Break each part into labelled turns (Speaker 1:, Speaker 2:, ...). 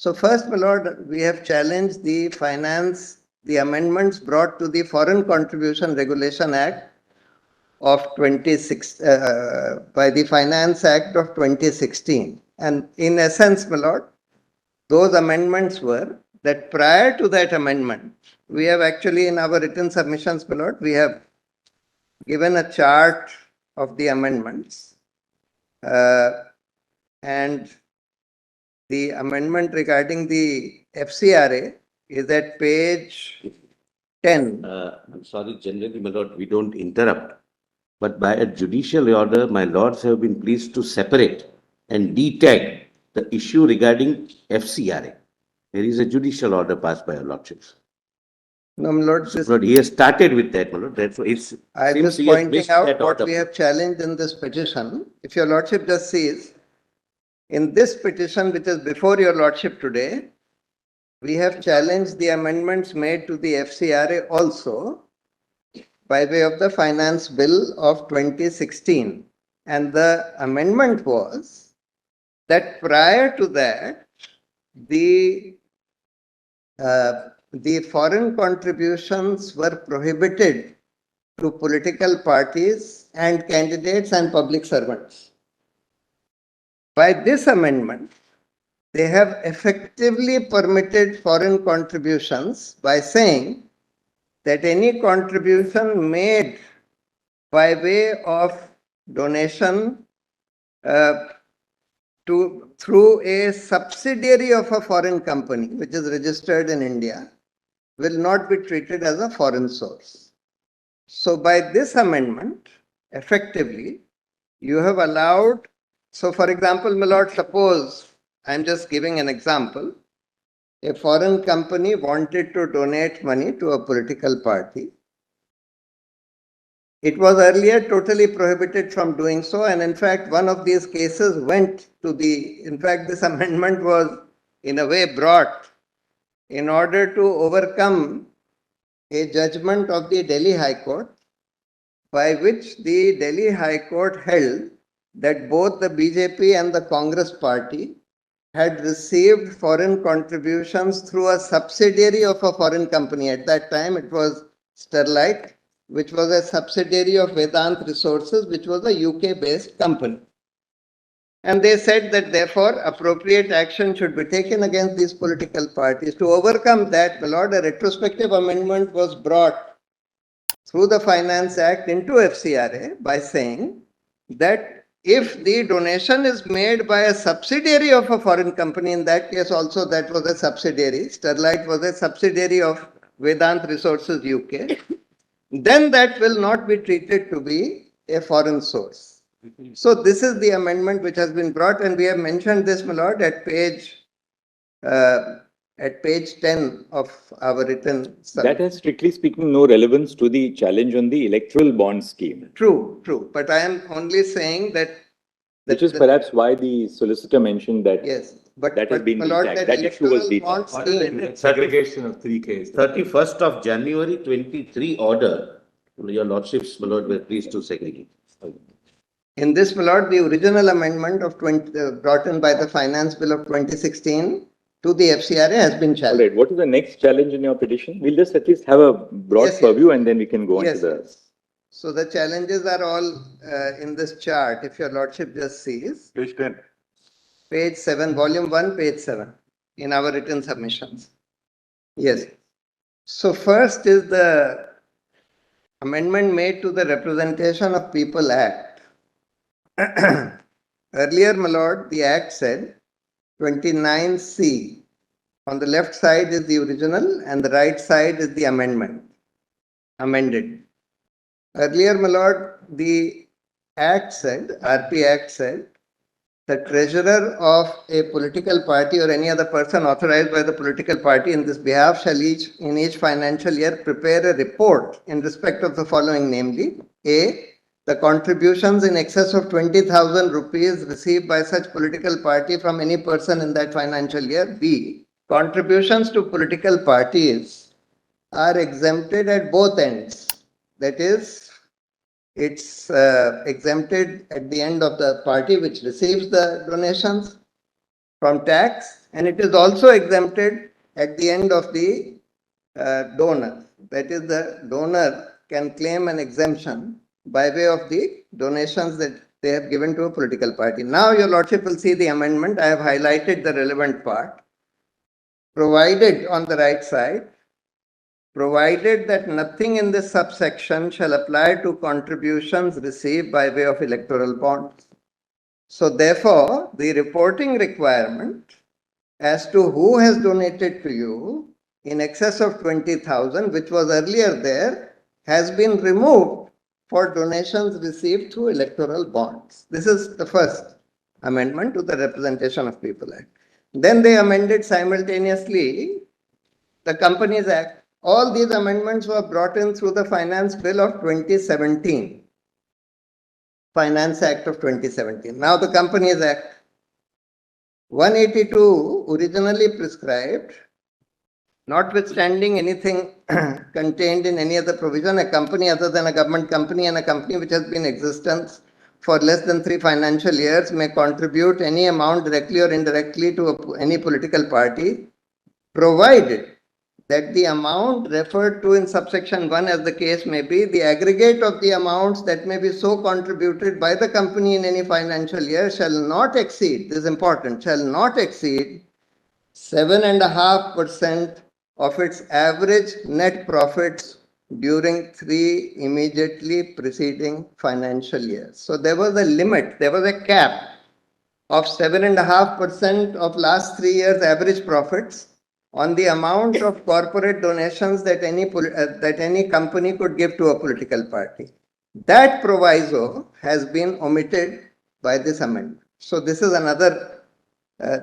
Speaker 1: So first, my lord, we have challenged the amendments brought to the Foreign Contribution Regulation Act of 26 by the Finance Act of 2016. And in essence, my lord, those amendments were that prior to that amendment, we have actually in our written submissions, my lord, we have given a chart of the amendments. And the amendment regarding the FCRA is at page 10.
Speaker 2: I'm sorry, generally, my lord, we don't interrupt. But by a judicial order, my lords have been pleased to separate and detag the issue regarding FCRA. There is a judicial order passed by your lordships.
Speaker 1: No, my lord,
Speaker 2: Lord, he has started with that, my lord. Therefore,
Speaker 1: I'm just pointing out what we have challenged in this petition. If your lordship just sees, in this petition, which is before your lordship today, we have challenged the amendments made to the FCRA also by way of the Finance Bill of 2016. And the amendment was that prior to that, the foreign contributions were prohibited to political parties and candidates and public servants. By this amendment, they have effectively permitted foreign contributions by saying that any contribution made by way of donation through a subsidiary of a foreign company which is registered in India will not be treated as a foreign source. So by this amendment, effectively, you have allowed, so for example, my lord, suppose, I'm just giving an example, a foreign company wanted to donate money to a political party. It was earlier totally prohibited from doing so, and in fact, one of these cases went to in fact, this amendment was in a way brought in order to overcome a judgment of the Delhi High Court, by which the Delhi High Court held that both the BJP and the Congress party had received foreign contributions through a subsidiary of a foreign company. At that time, it was Sterlite, which was a subsidiary of Vedant Resources, which was a UK-based company. And they said that therefore appropriate action should be taken against these political parties. To overcome that, my lord, a retrospective amendment was brought through the Finance Act into FCRA by saying that if the donation is made by a subsidiary of a foreign company, in that case also that was a subsidiary, Sterlite was a subsidiary of Vedant Resources UK, then that will not be treated to be a foreign source. So this is the amendment which has been brought, and we have mentioned this, my lord, at page 10 of our written submission.
Speaker 3: That has, strictly speaking, no relevance to the challenge on the electoral bond scheme.
Speaker 1: True. But I am only saying that...
Speaker 3: Which is perhaps why the solicitor mentioned that.
Speaker 1: Yes. But
Speaker 3: that has been
Speaker 1: detached.
Speaker 3: That issue was detached.
Speaker 4: Segregation of 3 cases.
Speaker 2: 31st of January 23 order, your lordships, my lord, were pleased to segregate.
Speaker 1: In this, my lord, the original amendment of brought in by the Finance Bill of 2016 to the FCRA has been challenged.
Speaker 3: Right. What is the next challenge in your petition? We'll just at least have a broad purview and then we can go on to the...
Speaker 1: Yes. So the challenges are all in this chart, if your lordship just sees.
Speaker 4: Page 10.
Speaker 1: Page 7, volume 1, page 7, in our written submissions. Yes. So first is the amendment made to the Representation of People Act. Earlier, my lord, the Act said 29C. On the left side is the original and the right side is the amended. Earlier, my lord, the Act said, RP Act said, the treasurer of a political party or any other person authorized by the political party in this behalf shall in each financial year prepare a report in respect of the following, namely, A, the contributions in excess of 20,000 rupees received by such political party from any person in that financial year. B, contributions to political parties are exempted at both ends. That is, it's exempted at the end of the party which receives the donations from tax, and it is also exempted at the end of the donor. That is, the donor can claim an exemption by way of the donations that they have given to a political party. Now, Your Lordship will see the amendment. I have highlighted the relevant part. Provided on the right side, provided that nothing in this subsection shall apply to contributions received by way of electoral bonds. So therefore, the reporting requirement as to who has donated to you in excess of 20,000, which was earlier there, has been removed for donations received through electoral bonds. This is the first amendment to the Representation of People Act. Then they amended simultaneously the Companies Act. All these amendments were brought in through the Finance Bill of 2017. Finance Act of 2017. Now the Companies Act 182 originally prescribed, notwithstanding anything contained in any other provision, a company other than a government company and a company which has been in existence for less than 3 financial years may contribute any amount directly or indirectly to any political party, provided that the amount referred to in subsection 1, as the case may be, the aggregate of the amounts that may be so contributed by the company in any financial year shall not exceed, this is important, shall not exceed 7.5% of its average net profits during 3 immediately preceding financial years. So there was a limit, there was a cap of 7.5% of last 3 years average profits on the amount of corporate donations that any company could give to a political party. That proviso has been omitted by this amendment. So this is another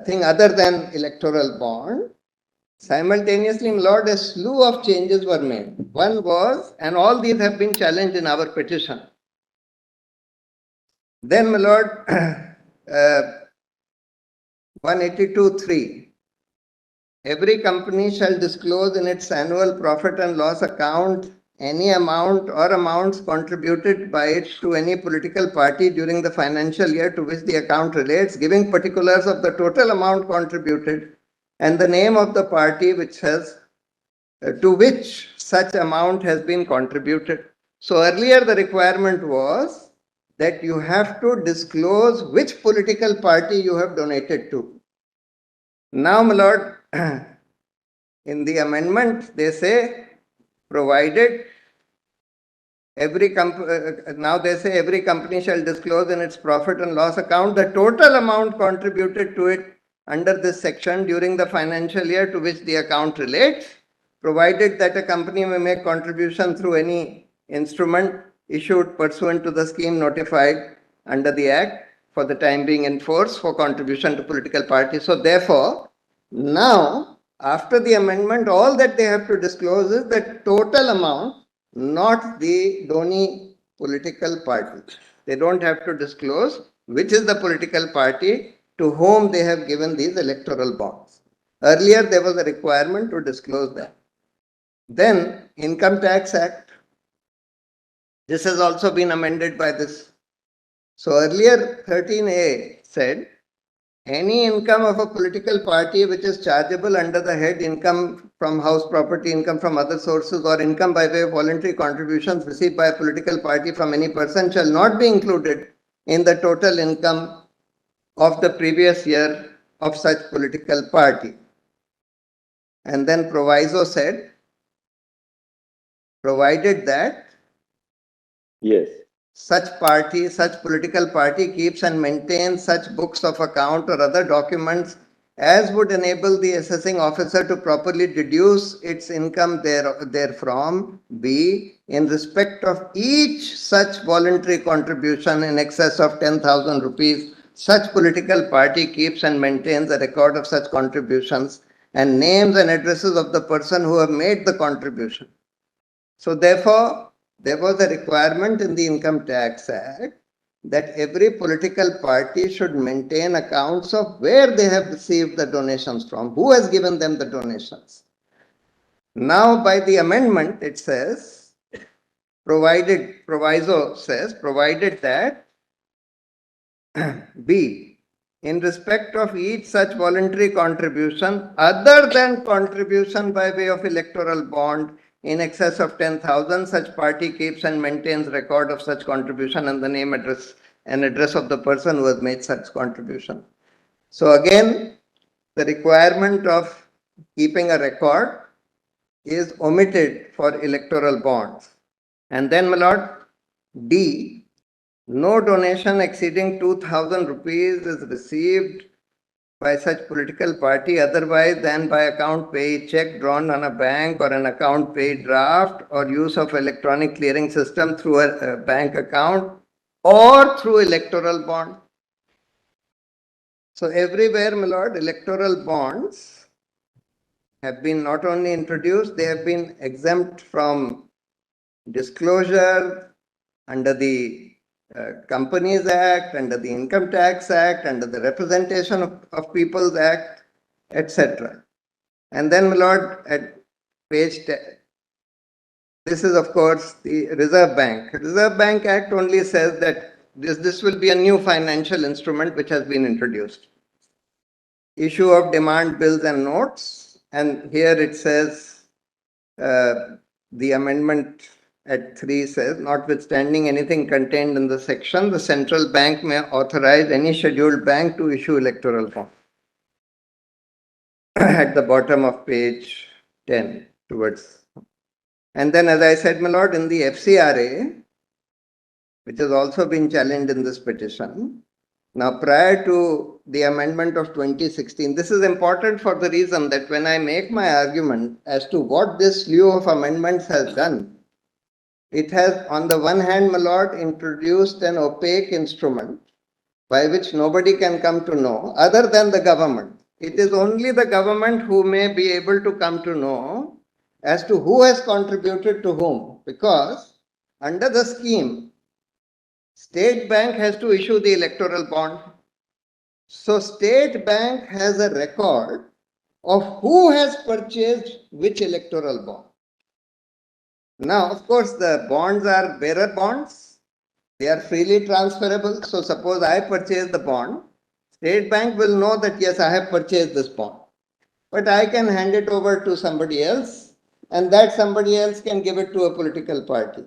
Speaker 1: thing other than electoral bond. Simultaneously, my Lord, a slew of changes were made. One was, and all these have been challenged in our petition. Then, my Lord, 182.3. Every company shall disclose in its annual profit and loss account any amount or amounts contributed by it to any political party during the financial year to which the account relates, giving particulars of the total amount contributed and the name of the party which has to which such amount has been contributed. So earlier the requirement was that you have to disclose which political party you have donated to. Now, my Lord, in the amendment, they say, provided every company shall disclose in its profit and loss account the total amount contributed to it under this section during the financial year to which the account relates, provided that a company may make contribution through any instrument issued pursuant to the scheme notified under the Act for the time being in force for contribution to political parties. So therefore, now, after the amendment, all that they have to disclose is the total amount, not the donee political party. They don't have to disclose which is the political party to whom they have given these electoral bonds. Earlier, there was a requirement to disclose that. Then, Income Tax Act. This has also been amended by this. So earlier, 13A said, any income of a political party which is chargeable under the head income from house property, income from other sources, or income by way of voluntary contributions received by a political party from any person shall not be included in the total income of the previous year of such political party. And then proviso said, provided that
Speaker 3: Yes.
Speaker 1: such political party keeps and maintains such books of account or other documents as would enable the assessing officer to properly deduce its income therefrom. B, in respect of each such voluntary contribution in excess of 10,000 rupees, such political party keeps and maintains a record of such contributions and names and addresses of the person who have made the contribution. So therefore, there was a requirement in the Income Tax Act that every political party should maintain accounts of where they have received the donations from, who has given them the donations. Now, by the amendment, it says, proviso says, provided that B, in respect of each such voluntary contribution other than contribution by way of electoral bond in excess of 10,000, such party keeps and maintains record of such contribution and the name, address and address of the person who has made such contribution. So again, the requirement of keeping a record is omitted for electoral bonds. And then, my lord, D, no donation exceeding 2,000 rupees is received by such political party otherwise than by account pay check drawn on a bank or an account pay draft or use of electronic clearing system through a bank account or through electoral bond. So everywhere, my lord, electoral bonds have been not only introduced, they have been exempt from disclosure under the Companies Act, under the Income Tax Act, under the Representation of Peoples Act, etc. And then, my lord, at page 10, this is of course the Reserve Bank. Reserve Bank Act only says that this will be a new financial instrument which has been introduced. Issue of demand bills and notes, and here it says the amendment at 3 says, notwithstanding anything contained in the section, the central bank may authorize any scheduled bank to issue electoral bond. At the bottom of page 10 towards. And then, as I said, my lord, in the FCRA, which has also been challenged in this petition, now prior to the amendment of 2016, this is important for the reason that when I make my argument as to what this slew of amendments has done, it has, on the one hand, my lord, introduced an opaque instrument by which nobody can come to know other than the government. It is only the government who may be able to come to know as to who has contributed to whom, because under the scheme, State Bank has to issue the electoral bond. So State Bank has a record of who has purchased which electoral bond. Now, of course, the bonds are bearer bonds. They are freely transferable. So suppose I purchase the bond, State Bank will know that yes, I have purchased this bond. But I can hand it over to somebody else, and that somebody else can give it to a political party.